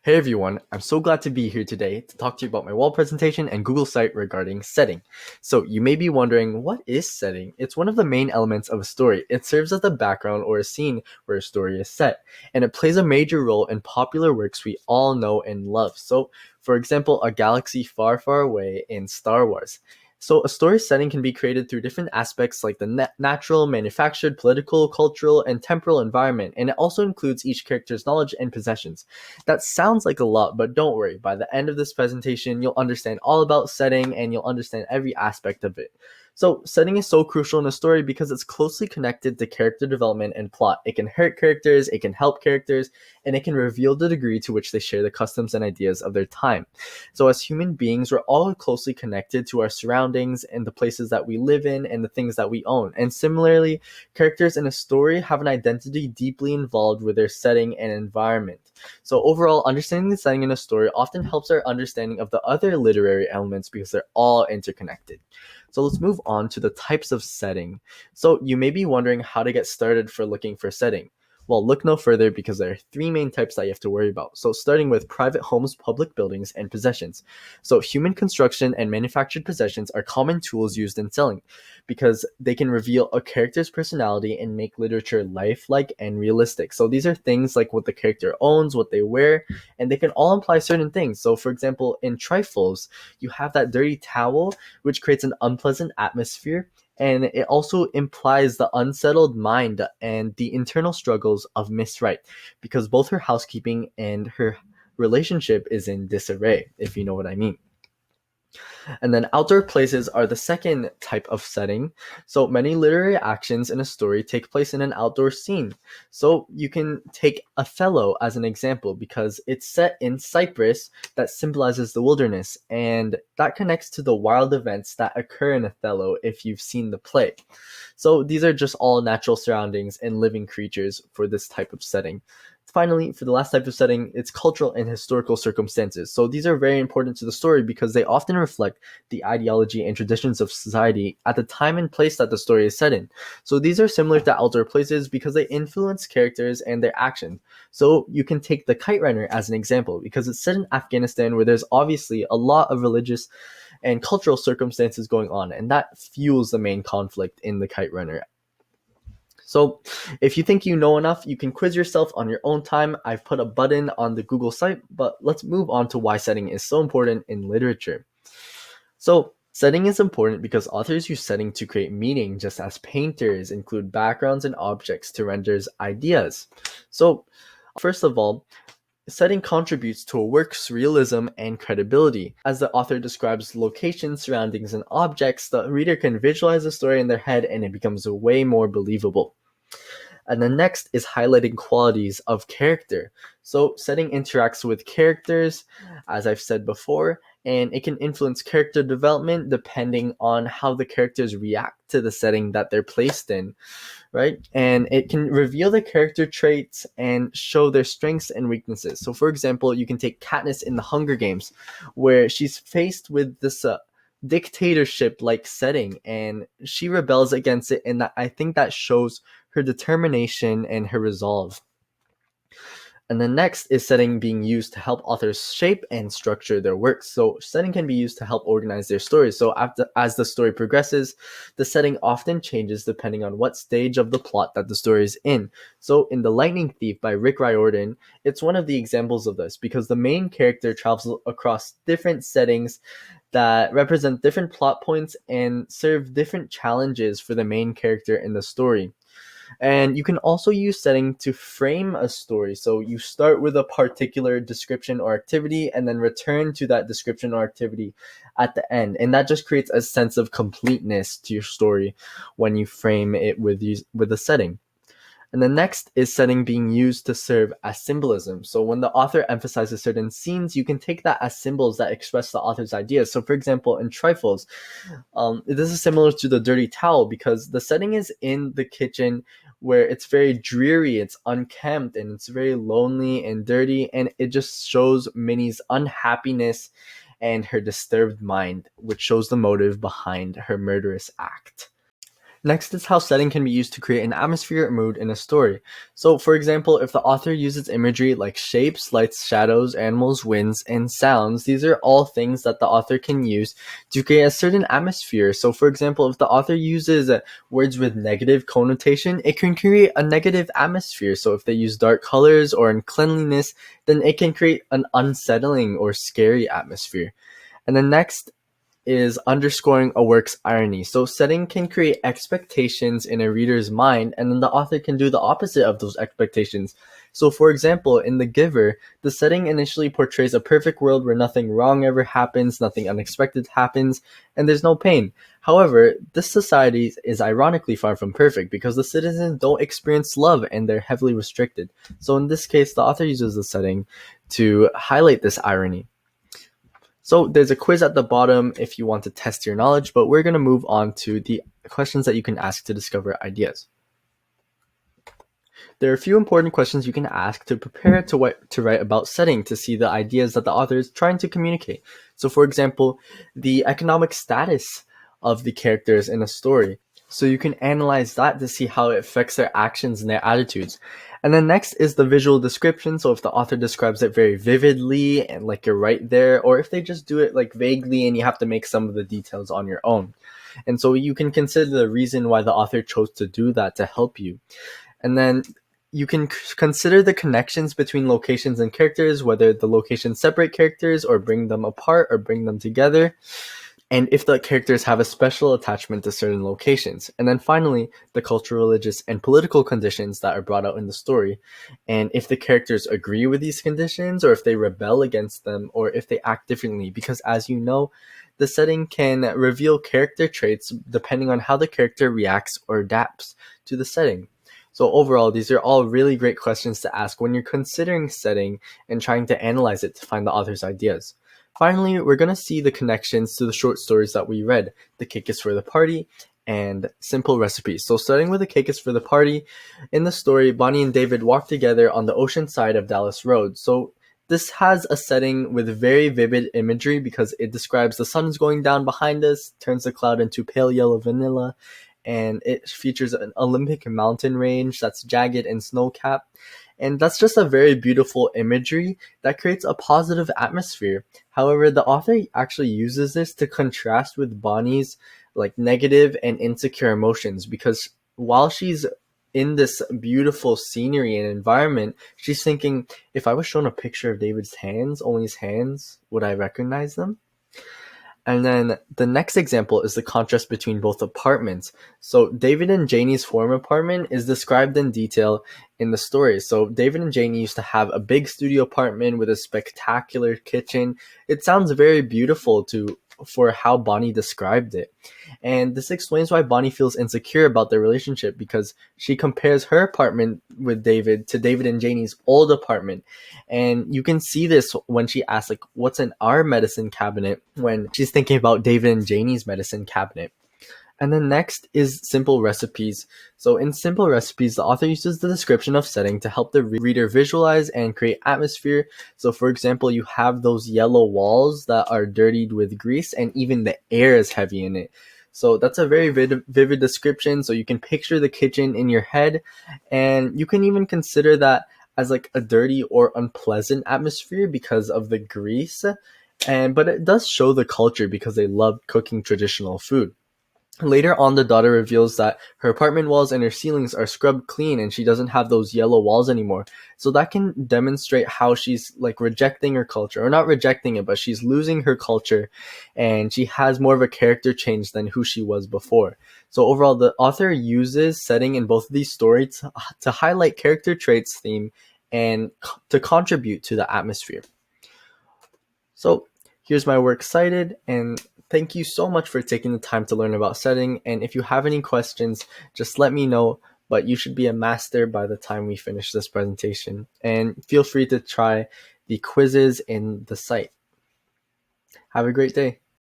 Hey everyone, I'm so glad to be here today to talk to you about my wall presentation and Google site regarding setting. So you may be wondering, what is setting? It's one of the main elements of a story. It serves as the background or a scene where a story is set, and it plays a major role in popular works we all know and love. So for example, a galaxy far, far away in Star Wars. So a story setting can be created through different aspects like the natural, manufactured, political, cultural, and temporal environment, and it also includes each character's knowledge and possessions. That sounds like a lot, but don't worry. By the end of this presentation, you'll understand all about setting and you'll understand every aspect of it. So, setting is so crucial in a story because it's closely connected to character development and plot. It can hurt characters, it can help characters, and it can reveal the degree to which they share the customs and ideas of their time. So, as human beings, we're all closely connected to our surroundings and the places that we live in and the things that we own. And similarly, characters in a story have an identity deeply involved with their setting and environment. So overall, understanding the setting in a story often helps our understanding of the other literary elements because they're all interconnected. So let's move on to the types of setting. So you may be wondering how to get started for looking for setting. Well, look no further because there are three main types that you have to worry about. So starting with private homes, public buildings, and possessions. So human construction and manufactured possessions are common tools used in selling because they can reveal a character's personality and make literature lifelike and realistic. So these are things like what the character owns, what they wear, and they can all imply certain things. So for example, in trifles, you have that dirty towel, which creates an unpleasant atmosphere, and it also implies the unsettled mind and the internal struggles of Miss Wright, because both her housekeeping and her relationship is in disarray, if you know what I mean. And then outdoor places are the second type of setting. So many literary actions in a story take place in an outdoor scene. So you can take Othello as an example because it's set in Cyprus that symbolizes the wilderness, and that connects to the wild events that occur in Othello if you've seen the play. So these are just all natural surroundings and living creatures for this type of setting. Finally, for the last type of setting, it's cultural and historical circumstances. So these are very important to the story because they often reflect the ideology and traditions of society at the time and place that the story is set in. So these are similar to outdoor places because they influence characters and their actions. So you can take The Kite Runner as an example because it's set in Afghanistan where there's obviously a lot of religious and cultural circumstances going on, and that fuels the main conflict in The Kite Runner. So if you think you know enough, you can quiz yourself on your own time. I've put a button on the Google site, but let's move on to why setting is so important in literature. So setting is important because authors use setting to create meaning, just as painters include backgrounds and objects to render ideas. So first of all, setting contributes to a work's realism and credibility. As the author describes locations, surroundings, and objects, the reader can visualize the story in their head and it becomes way more believable. And the next is highlighting qualities of character. So setting interacts with characters, as I've said before, and it can influence character development depending on how the characters react to the setting that they're placed in, right? And it can reveal the character traits and show their strengths and weaknesses. So for example, you can take Katniss in the Hunger Games, where she's faced with this dictatorship like setting and she rebels against it, and that I think that shows her determination and her resolve. And then next is setting being used to help authors shape and structure their works. So setting can be used to help organize their stories. So as the story progresses, the setting often changes depending on what stage of the plot that the story is in. So in The Lightning Thief by Rick Riordan, it's one of the examples of this because the main character travels across different settings that represent different plot points and serve different challenges for the main character in the story. And you can also use setting to frame a story. So you start with a particular description or activity and then return to that description or activity at the end. And that just creates a sense of completeness to your story when you frame it with a setting. And the next is setting being used to serve as symbolism. So when the author emphasizes certain scenes, you can take that as symbols that express the author's ideas. So for example, in Trifles, this is similar to the dirty towel because the setting is in the kitchen where it's very dreary, it's unkempt, and it's very lonely and dirty, and it just shows Minnie's unhappiness and her disturbed mind, which shows the motive behind her murderous act. Next is how setting can be used to create an atmosphere or mood in a story. So, for example, if the author uses imagery like shapes, lights, shadows, animals, winds, and sounds, these are all things that the author can use to create a certain atmosphere. So, for example, if the author uses words with negative connotation, it can create a negative atmosphere. So, if they use dark colors or uncleanliness, then it can create an unsettling or scary atmosphere. And then next is underscoring a work's irony. So setting can create expectations in a reader's mind, and then the author can do the opposite of those expectations. So for example, in The Giver, the setting initially portrays a perfect world where nothing wrong ever happens, nothing unexpected happens, and there's no pain. However, this society is ironically far from perfect because the citizens don't experience love and they're heavily restricted. So in this case, the author uses the setting to highlight this irony. So there's a quiz at the bottom if you want to test your knowledge, but we're going to move on to the questions that you can ask to discover ideas. There are a few important questions you can ask to prepare to write about setting to see the ideas that the author is trying to communicate. So for example, the economic status of the characters in a story. So you can analyze that to see how it affects their actions and their attitudes. And then next is the visual description. So if the author describes it very vividly and like you're right there, or if they just do it like vaguely and you have to make some of the details on your own. And so you can consider the reason why the author chose to do that to help you. And then you can consider the connections between locations and characters, whether the locations separate characters or bring them apart or bring them together, and if the characters have a special attachment to certain locations. And then finally, the cultural, religious, and political conditions that are brought out in the story, and if the characters agree with these conditions, or if they rebel against them, or if they act differently. Because as you know, the setting can reveal character traits depending on how the character reacts or adapts to the setting. So overall, these are all really great questions to ask when you're considering setting and trying to analyze it to find the author's ideas. Finally, we're going to see the connections to the short stories that we read, The Cake is for the Party and Simple Recipes. So starting with The Cake is for the Party, in the story, Bonnie and David walk together on the ocean side of Dallas Road. So this has a setting with very vivid imagery because it describes the sun is going down behind us, turns the cloud into pale yellow vanilla, and it features an Olympic mountain range that's jagged and snow-capped. And that's just a very beautiful imagery that creates a positive atmosphere. However, the author actually uses this to contrast with Bonnie's like negative and insecure emotions, because while she's in this beautiful scenery and environment, she's thinking, if I was shown a picture of David's hands, only his hands, would I recognize them? And then the next example is the contrast between both apartments. So David and Janie's former apartment is described in detail in the story. So David and Janie used to have a big studio apartment with a spectacular kitchen. It sounds very beautiful for how Bonnie described it. And this explains why Bonnie feels insecure about their relationship, because she compares her apartment with David to David and Janie's old apartment. And you can see this when she asks, like, what's in our medicine cabinet, when she's thinking about David and Janie's medicine cabinet. And then next is Simple Recipes. So in Simple Recipes, the author uses the description of setting to help the reader visualize and create atmosphere. So for example, you have those yellow walls that are dirtied with grease, and even the air is heavy in it. So that's a very vivid description. So you can picture the kitchen in your head, and you can even consider that as like a dirty or unpleasant atmosphere because of the grease. But it does show the culture because they love cooking traditional food. Later on, the daughter reveals that her apartment walls and her ceilings are scrubbed clean and she doesn't have those yellow walls anymore. So that can demonstrate how she's like rejecting her culture, or not rejecting it, but she's losing her culture, and she has more of a character change than who she was before. So overall, the author uses setting in both of these stories to highlight character traits theme and to contribute to the atmosphere. So here's my works cited, and thank you so much for taking the time to learn about setting. And if you have any questions, just let me know, but you should be a master by the time we finish this presentation. And feel free to try the quizzes in the site. Have a great day.